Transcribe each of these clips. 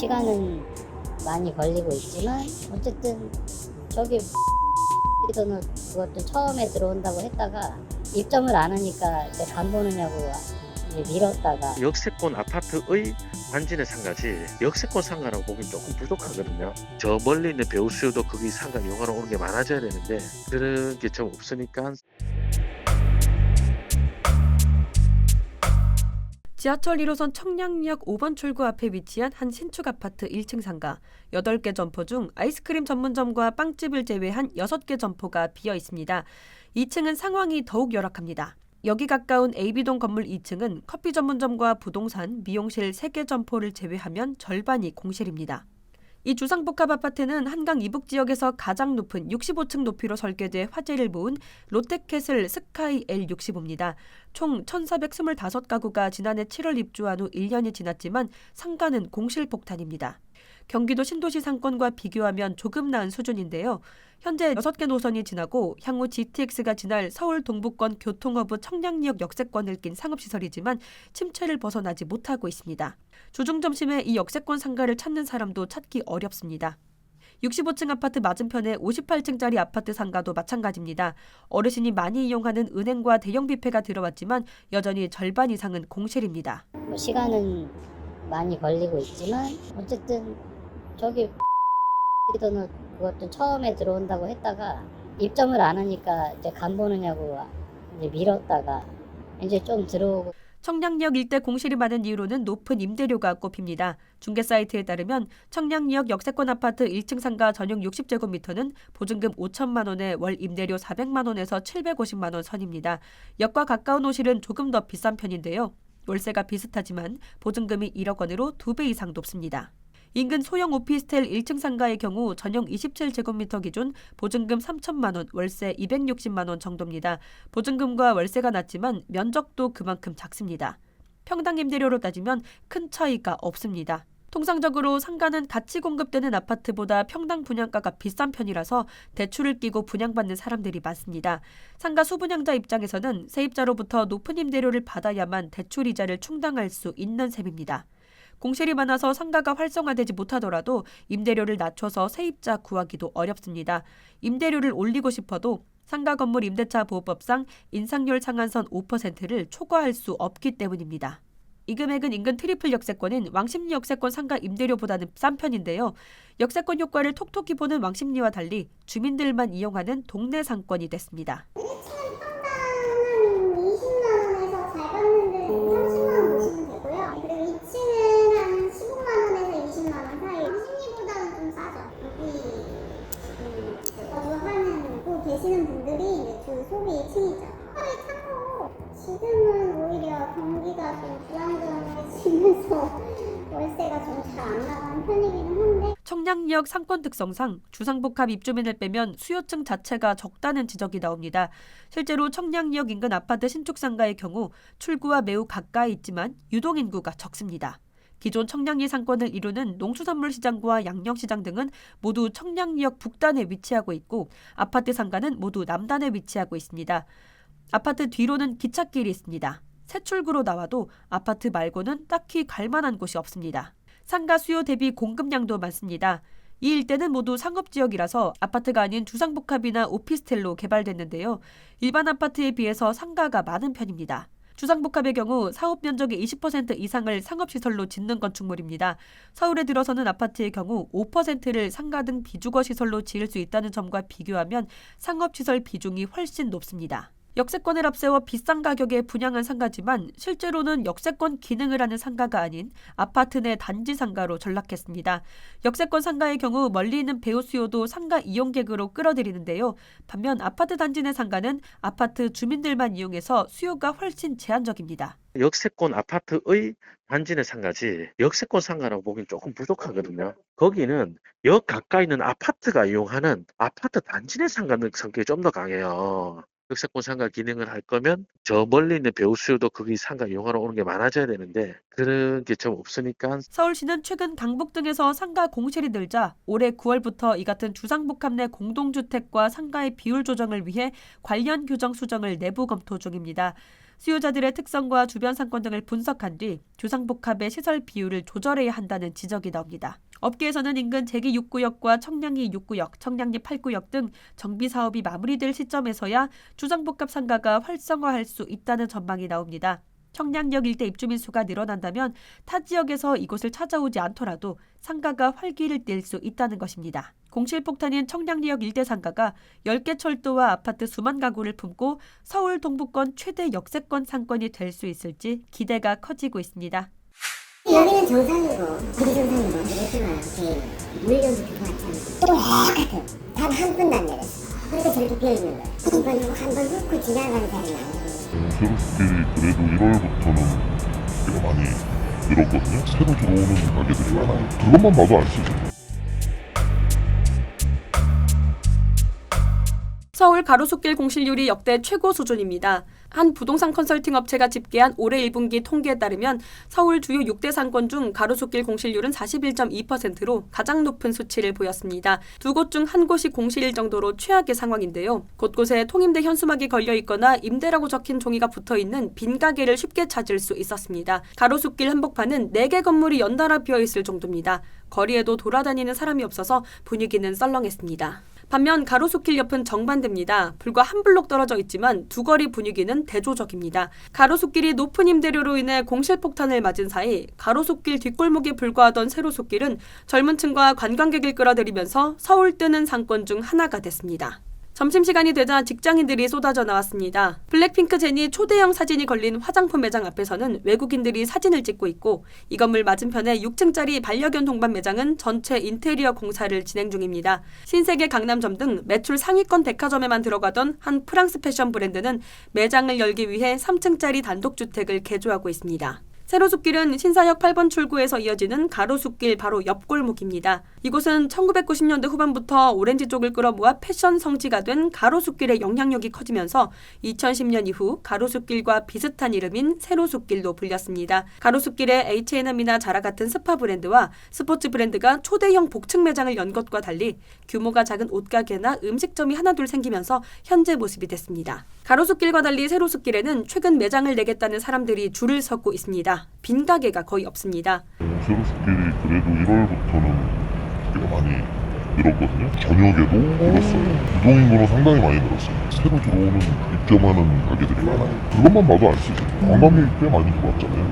시간은 많이 걸리고 있지만 어쨌든 저기 돈을 그것도 처음에 들어온다고 했다가 입점을 안 하니까 이제 간 보느냐고 이제 미뤘다가 역세권 아파트의 단지 내 상가지 역세권 상가라고 보기엔 조금 부족하거든요. 저 멀리 있는 배우 수요도 거기 상가 이용하러 오는 게 많아져야 되는데 그런 게 좀 없으니까. 지하철 1호선 청량리역 5번 출구 앞에 위치한 한 신축 아파트 1층 상가. 8개 점포 중 아이스크림 전문점과 빵집을 제외한 6개 점포가 비어 있습니다. 2층은 상황이 더욱 열악합니다. 여기 가까운 AB동 건물 2층은 커피 전문점과 부동산, 미용실 3개 점포를 제외하면 절반이 공실입니다. 이 주상복합 아파트는 한강 이북 지역에서 가장 높은 65층 높이로 설계돼 화제를 모은 롯데캐슬 스카이 L65입니다. 총 1,425가구가 지난해 7월 입주한 후 1년이 지났지만 상가는 공실폭탄입니다. 경기도 신도시 상권과 비교하면 조금 나은 수준인데요. 현재 6개 노선이 지나고 향후 GTX가 지날 서울 동부권 교통허브 청량리역 역세권을 낀 상업시설이지만 침체를 벗어나지 못하고 있습니다. 주중 점심에 이 역세권 상가를 찾는 사람도 찾기 어렵습니다. 65층 아파트 맞은편의 58층짜리 아파트 상가도 마찬가지입니다. 어르신이 많이 이용하는 은행과 대형 뷔페가 들어왔지만 여전히 절반 이상은 공실입니다. 뭐 시간은 많이 걸리고 있지만 어쨌든 저기 돈을 그것도 처음에 들어온다고 했다가 입점을 안 하니까 이제 간 보느냐고 이제 미뤘다가 이제 좀 들어오고. 청량리역 일대 공실이 많은 이유로는 높은 임대료가 꼽힙니다. 중개 사이트에 따르면 청량리역 역세권 아파트 1층 상가 전용 60제곱미터는 보증금 5천만 원에 월 임대료 400만 원에서 750만 원 선입니다. 역과 가까운 호실은 조금 더 비싼 편인데요. 월세가 비슷하지만 보증금이 1억 원으로 2배 이상 높습니다. 인근 소형 오피스텔 1층 상가의 경우 전용 27제곱미터 기준 보증금 3천만 원, 월세 260만 원 정도입니다. 보증금과 월세가 낮지만 면적도 그만큼 작습니다. 평당 임대료로 따지면 큰 차이가 없습니다. 통상적으로 상가는 같이 공급되는 아파트보다 평당 분양가가 비싼 편이라서 대출을 끼고 분양받는 사람들이 많습니다. 상가 수분양자 입장에서는 세입자로부터 높은 임대료를 받아야만 대출 이자를 충당할 수 있는 셈입니다. 공실이 많아서 상가가 활성화되지 못하더라도 임대료를 낮춰서 세입자 구하기도 어렵습니다. 임대료를 올리고 싶어도 상가 건물 임대차 보호법상 인상률 상한선 5%를 초과할 수 없기 때문입니다. 이 금액은 인근 트리플 역세권인 왕십리 역세권 상가 임대료보다는 싼 편인데요. 역세권 효과를 톡톡히 보는 왕십리와 달리 주민들만 이용하는 동네 상권이 됐습니다. 1,000만 원, 20만 원에서 잘 받는 데는 30만 원, 50만 원이고 계시는 분들이 이제 주 소비 1층이죠. 하루에 참고 지금은 오히려 경기가 좀 불안정해지면서 월세가 좀 잘 안 나가는 편이기는 한데 청량리역 상권 특성상 주상복합 입주민을 빼면 수요층 자체가 적다는 지적이 나옵니다. 실제로 청량리역 인근 아파트 신축 상가의 경우 출구와 매우 가까이 있지만 유동인구가 적습니다. 기존 청량리 상권을 이루는 농수산물시장과 양념시장 등은 모두 청량리역 북단에 위치하고 있고 아파트 상가는 모두 남단에 위치하고 있습니다. 아파트 뒤로는 기찻길이 있습니다. 새 출구로 나와도 아파트 말고는 딱히 갈 만한 곳이 없습니다. 상가 수요 대비 공급량도 많습니다. 이 일대는 모두 상업지역이라서 아파트가 아닌 주상복합이나 오피스텔로 개발됐는데요. 일반 아파트에 비해서 상가가 많은 편입니다. 주상복합의 경우 사업 면적의 20% 이상을 상업시설로 짓는 건축물입니다. 서울에 들어서는 아파트의 경우 5%를 상가 등 비주거시설로 지을 수 있다는 점과 비교하면 상업시설 비중이 훨씬 높습니다. 역세권을 앞세워 비싼 가격에 분양한 상가지만 실제로는 역세권 기능을 하는 상가가 아닌 아파트 내 단지 상가로 전락했습니다. 역세권 상가의 경우 멀리 있는 배우 수요도 상가 이용객으로 끌어들이는데요. 반면 아파트 단지 내 상가는 아파트 주민들만 이용해서 수요가 훨씬 제한적입니다. 역세권 아파트의 단지 내 상가지 역세권 상가라고 보기엔 조금 부족하거든요. 거기는 역 가까이 있는 아파트가 이용하는 아파트 단지 내 상가는 성격이 좀 더 강해요. 역세권 상가 기능을 할 거면 저 멀리 있는 배우 수요도 거기 상가 이용하러 오는 게 많아져야 되는데 그런 게 좀 없으니까. 서울시는 최근 강북 등에서 상가 공실이 늘자 올해 9월부터 이 같은 주상복합 내 공동주택과 상가의 비율 조정을 위해 관련 규정 수정을 내부 검토 중입니다. 수요자들의 특성과 주변 상권 등을 분석한 뒤 주상복합의 시설 비율을 조절해야 한다는 지적이 나옵니다. 업계에서는 인근 제기 6구역과 청량리 6구역, 청량리 8구역 등 정비 사업이 마무리될 시점에서야 주상복합 상가가 활성화할 수 있다는 전망이 나옵니다. 청량역 일대 입주민 수가 늘어난다면 타 지역에서 이곳을 찾아오지 않더라도 상가가 활기를 띨 수 있다는 것입니다. 공실폭탄인 청량리역 일대 상가가 10개 철도와 아파트 수만 가구를 품고 서울 동부권 최대 역세권 상권이 될 수 있을지 기대가 커지고 있습니다. 여기는 정상이고 비정상이고 이렇지만 물건도 들어왔잖아. 똑같아. 단 한 분도 안 내렸어. 그러니까 저렇게 비어있는 거야. 한번 훑고 지나가는 사람이 아니고. 세로스길이 그래도 1월부터는 꽤 많이 늘었거든요. 새로 들어오는 가게들이 많아요. 그것만 봐도 알 수 있어요. 서울 가로수길 공실률이 역대 최고 수준입니다. 한 부동산 컨설팅 업체가 집계한 올해 1분기 통계에 따르면 서울 주요 6대 상권 중 가로수길 공실률은 41.2%로 가장 높은 수치를 보였습니다. 두 곳 중 한 곳이 공실일 정도로 최악의 상황인데요. 곳곳에 통임대 현수막이 걸려 있거나 임대라고 적힌 종이가 붙어있는 빈 가게를 쉽게 찾을 수 있었습니다. 가로수길 한복판은 4개 건물이 연달아 비어있을 정도입니다. 거리에도 돌아다니는 사람이 없어서 분위기는 썰렁했습니다. 반면 가로수길 옆은 정반대입니다. 불과 한 블록 떨어져 있지만 두 거리 분위기는 대조적입니다. 가로수길이 높은 임대료로 인해 공실폭탄을 맞은 사이 가로수길 뒷골목에 불과하던 세로수길은 젊은 층과 관광객을 끌어들이면서 서울 뜨는 상권 중 하나가 됐습니다. 점심시간이 되자 직장인들이 쏟아져 나왔습니다. 블랙핑크 제니 초대형 사진이 걸린 화장품 매장 앞에서는 외국인들이 사진을 찍고 있고 이 건물 맞은편에 6층짜리 반려견 동반 매장은 전체 인테리어 공사를 진행 중입니다. 신세계 강남점 등 매출 상위권 백화점에만 들어가던 한 프랑스 패션 브랜드는 매장을 열기 위해 3층짜리 단독주택을 개조하고 있습니다. 세로숲길은 신사역 8번 출구에서 이어지는 가로수길 바로 옆 골목입니다. 이곳은 1990년대 후반부터 오렌지 쪽을 끌어모아 패션 성지가 된 가로수길의 영향력이 커지면서 2010년 이후 가로수길과 비슷한 이름인 세로숲길로 불렸습니다. 가로수길에 H&M이나 자라 같은 스파 브랜드와 스포츠 브랜드가 초대형 복층 매장을 연 것과 달리 규모가 작은 옷가게나 음식점이 하나둘 생기면서 현재 모습이 됐습니다. 가로수길과 달리 세로숲길에는 최근 매장을 내겠다는 사람들이 줄을 서고 있습니다. 빈 가게가 거의 없습니다. 세로스길이 그래도 1월부터는 꽤 많이 늘었거든요. 저녁에도 늘었어요. 유동인구는 상당히 많이 늘었어요. 새로 들어오는 입점하는 가게들이 많아요. 그것만 봐도 알 수 있어요. 관광객이 꽤 많이 들어왔잖아요.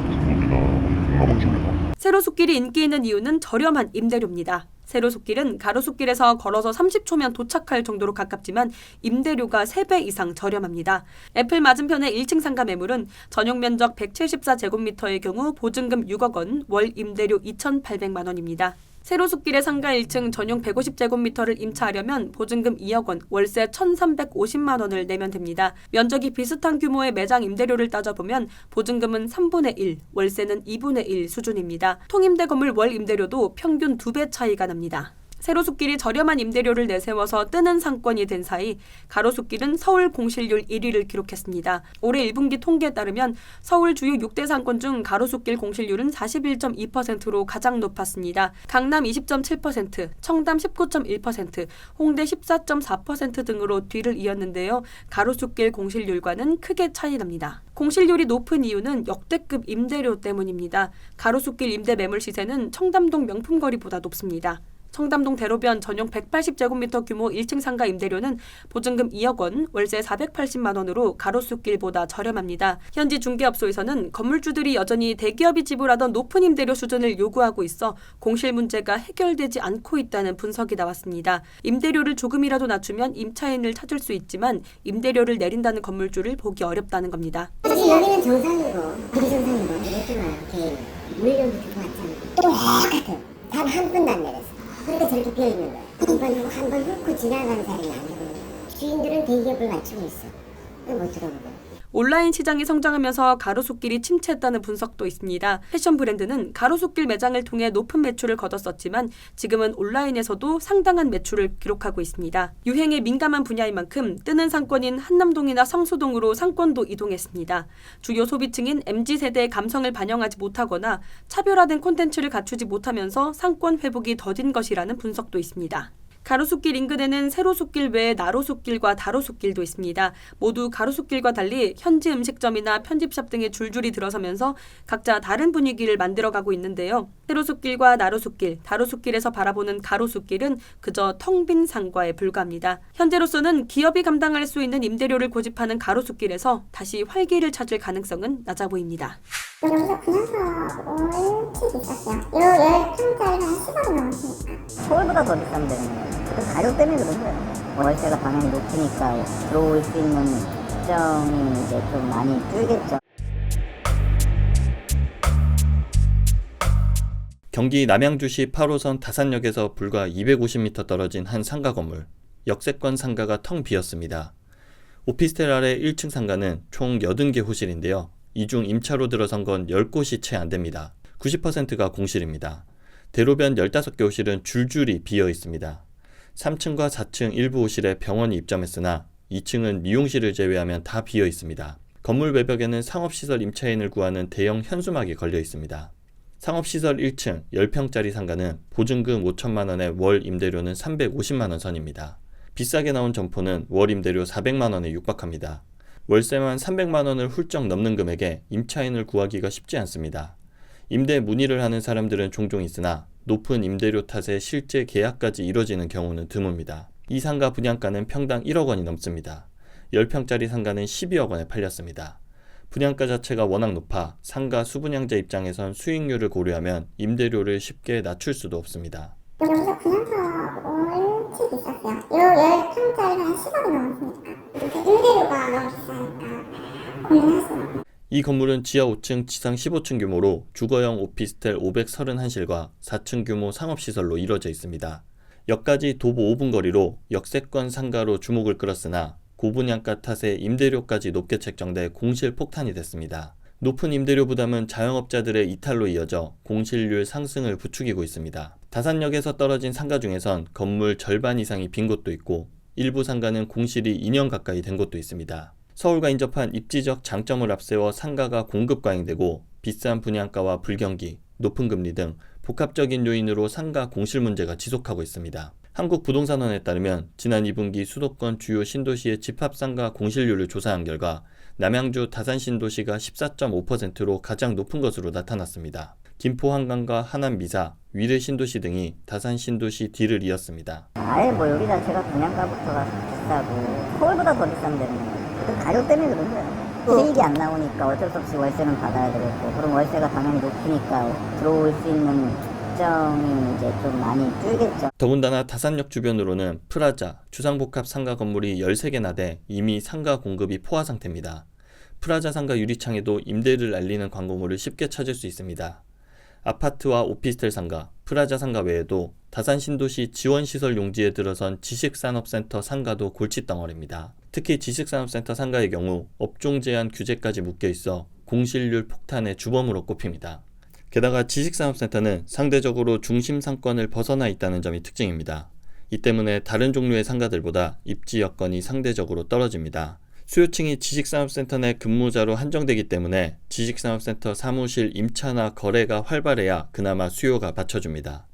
중국이나 동남아 쪽에서. 세로숲길이 인기 있는 이유는 저렴한 임대료입니다. 세로숲길은 가로수길에서 걸어서 30초면 도착할 정도로 가깝지만 임대료가 3배 이상 저렴합니다. 애플 맞은편의 1층 상가 매물은 전용 면적 174제곱미터의 경우 보증금 6억 원, 월 임대료 2,800만 원입니다. 세로숲길의 상가 1층 전용 150제곱미터를 임차하려면 보증금 2억 원, 월세 1,350만 원을 내면 됩니다. 면적이 비슷한 규모의 매장 임대료를 따져보면 보증금은 3분의 1, 월세는 2분의 1 수준입니다. 통임대 건물 월 임대료도 평균 2배 차이가 납니다. 세로숲길이 저렴한 임대료를 내세워서 뜨는 상권이 된 사이 가로수길은 서울 공실률 1위를 기록했습니다. 올해 1분기 통계에 따르면 서울 주요 6대 상권 중 가로수길 공실률은 41.2%로 가장 높았습니다. 강남 20.7%, 청담 19.1%, 홍대 14.4% 등으로 뒤를 이었는데요. 가로수길 공실률과는 크게 차이 납니다. 공실률이 높은 이유는 역대급 임대료 때문입니다. 가로수길 임대 매물 시세는 청담동 명품거리보다 높습니다. 청담동 대로변 전용 180제곱미터 규모 1층 상가 임대료는 보증금 2억 원, 월세 480만 원으로 가로수길보다 저렴합니다. 현지 중개업소에서는 건물주들이 여전히 대기업이 지불하던 높은 임대료 수준을 요구하고 있어 공실 문제가 해결되지 않고 있다는 분석이 나왔습니다. 임대료를 조금이라도 낮추면 임차인을 찾을 수 있지만 임대료를 내린다는 건물주를 보기 어렵다는 겁니다. 사실 여기는 정상이고 비정상이고 이렇지만 물건도 들어왔잖아. 똑같아. 단 한 분도 안 내렸어. 그러니까 저렇게 비어있는 거야. 한번 훑고 지나가는 사람이 아니고 주인들은 대기업을 맞추고 있어. 못 들어보고. 온라인 시장이 성장하면서 가로수길이 침체했다는 분석도 있습니다. 패션 브랜드는 가로수길 매장을 통해 높은 매출을 거뒀었지만 지금은 온라인에서도 상당한 매출을 기록하고 있습니다. 유행에 민감한 분야인 만큼 뜨는 상권인 한남동이나 성수동으로 상권도 이동했습니다. 주요 소비층인 MZ세대의 감성을 반영하지 못하거나 차별화된 콘텐츠를 갖추지 못하면서 상권 회복이 더딘 것이라는 분석도 있습니다. 가로수길 인근에는 세로수길 외에 나로수길과 다로수길도 있습니다. 모두 가로수길과 달리 현지 음식점이나 편집샵 등이 줄줄이 들어서면서 각자 다른 분위기를 만들어가고 있는데요. 세로수길과 나로수길, 다로수길에서 바라보는 가로수길은 그저 텅 빈 상가에 불과합니다. 현재로서는 기업이 감당할 수 있는 임대료를 고집하는 가로수길에서 다시 활기를 찾을 가능성은 낮아 보입니다. 여기서 분양가 월치 비쌌어요. 요 10평짜리가 한 10억이 넘었으니까. 서울보다 더 비싼데 그 가격 때문에 그런 거예요. 월세가 당연히 높으니까 들어올 수 있는 입점이 이제 좀 많이 줄겠죠. 경기 남양주시 8호선 다산역에서 불과 250m 떨어진 한 상가 건물. 역세권 상가가 텅 비었습니다. 오피스텔 아래 1층 상가는 총 80개 호실인데요. 이 중 임차로 들어선 건 10곳이 채 안 됩니다. 90%가 공실입니다. 대로변 15개 호실은 줄줄이 비어 있습니다. 3층과 4층 일부 호실에 병원이 입점했으나 2층은 미용실을 제외하면 다 비어 있습니다. 건물 외벽에는 상업시설 임차인을 구하는 대형 현수막이 걸려 있습니다. 상업시설 1층 10평짜리 상가는 보증금 5천만 원에 월 임대료는 350만 원 선입니다. 비싸게 나온 점포는 월 임대료 400만 원에 육박합니다. 월세만 300만 원을 훌쩍 넘는 금액에 임차인을 구하기가 쉽지 않습니다. 임대 문의를 하는 사람들은 종종 있으나 높은 임대료 탓에 실제 계약까지 이뤄지는 경우는 드뭅니다. 이 상가 분양가는 평당 1억 원이 넘습니다. 10평짜리 상가는 12억 원에 팔렸습니다. 분양가 자체가 워낙 높아 상가 수분양자 입장에선 수익률을 고려하면 임대료를 쉽게 낮출 수도 없습니다. 여기서 분양가 월치 비쌌어요. 요 10평짜리가 한 10억이 넘었으니까. 임대료가 너무 비싸니까 고민했어요. 이 건물은 지하 5층, 지상 15층 규모로 주거형 오피스텔 531실과 4층 규모 상업시설로 이루어져 있습니다. 역까지 도보 5분 거리로 역세권 상가로 주목을 끌었으나 고분양가 탓에 임대료까지 높게 책정돼 공실 폭탄이 됐습니다. 높은 임대료 부담은 자영업자들의 이탈로 이어져 공실률 상승을 부추기고 있습니다. 다산역에서 떨어진 상가 중에선 건물 절반 이상이 빈 곳도 있고 일부 상가는 공실이 2년 가까이 된 곳도 있습니다. 서울과 인접한 입지적 장점을 앞세워 상가가 공급 과잉되고 비싼 분양가와 불경기, 높은 금리 등 복합적인 요인으로 상가 공실 문제가 지속하고 있습니다. 한국부동산원에 따르면 지난 2분기 수도권 주요 신도시의 집합상가 공실률을 조사한 결과 남양주 다산신도시가 14.5%로 가장 높은 것으로 나타났습니다. 김포 한강과 하남 미사, 위례 신도시 등이 다산신도시 뒤를 이었습니다. 아예 뭐 여기 자체가 분양가부터가 비싸고 서울보다 더 비싼 데는 그 가격 때문에 그런 거예요. 수익이 안 나오니까 어쩔 수 없이 월세는 받아야 되겠고 그럼 월세가 당연히 높으니까 들어올 수 있는 입점이 이제 좀 많이 줄겠죠. 더군다나 다산역 주변으로는 프라자, 주상복합 상가 건물이 13개나 돼 이미 상가 공급이 포화 상태입니다. 프라자 상가 유리창에도 임대를 알리는 광고물을 쉽게 찾을 수 있습니다. 아파트와 오피스텔 상가, 프라자 상가 외에도 다산신도시 지원시설 용지에 들어선 지식산업센터 상가도 골칫덩어리입니다. 특히 지식산업센터 상가의 경우 업종 제한 규제까지 묶여있어 공실률 폭탄의 주범으로 꼽힙니다. 게다가 지식산업센터는 상대적으로 중심 상권을 벗어나 있다는 점이 특징입니다. 이 때문에 다른 종류의 상가들보다 입지 여건이 상대적으로 떨어집니다. 수요층이 지식산업센터 내 근무자로 한정되기 때문에 지식산업센터 사무실 임차나 거래가 활발해야 그나마 수요가 받쳐줍니다.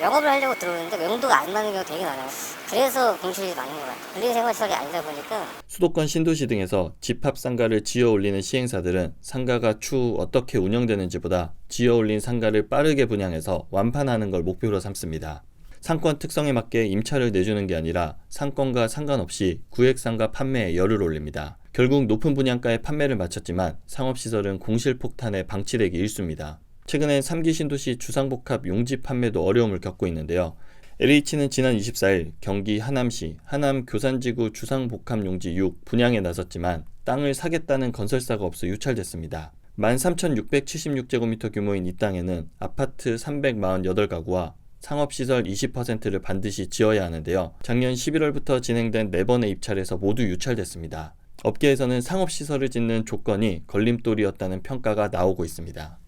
영업을 하려고 들어오는데 명도가 안 맞는 경우가 되게 많아요. 그래서 공실이 많은 것 같아요. 분리생활시설이 아니다 보니까. 수도권 신도시 등에서 집합상가를 지어 올리는 시행사들은 상가가 추후 어떻게 운영되는지보다 지어 올린 상가를 빠르게 분양해서 완판하는 걸 목표로 삼습니다. 상권 특성에 맞게 임차를 내주는 게 아니라 상권과 상관없이 구획상가 판매에 열을 올립니다. 결국 높은 분양가에 판매를 마쳤지만 상업시설은 공실폭탄에 방치되기 일쑤입니다. 최근엔 3기 신도시 주상복합 용지 판매도 어려움을 겪고 있는데요. LH는 지난 24일 경기 하남시 하남교산지구 주상복합용지 6 분양에 나섰지만 땅을 사겠다는 건설사가 없어 유찰됐습니다. 13,676제곱미터 규모인 이 땅에는 아파트 348가구와 상업시설 20%를 반드시 지어야 하는데요. 작년 11월부터 진행된 4번의 입찰에서 모두 유찰됐습니다. 업계에서는 상업시설을 짓는 조건이 걸림돌이었다는 평가가 나오고 있습니다.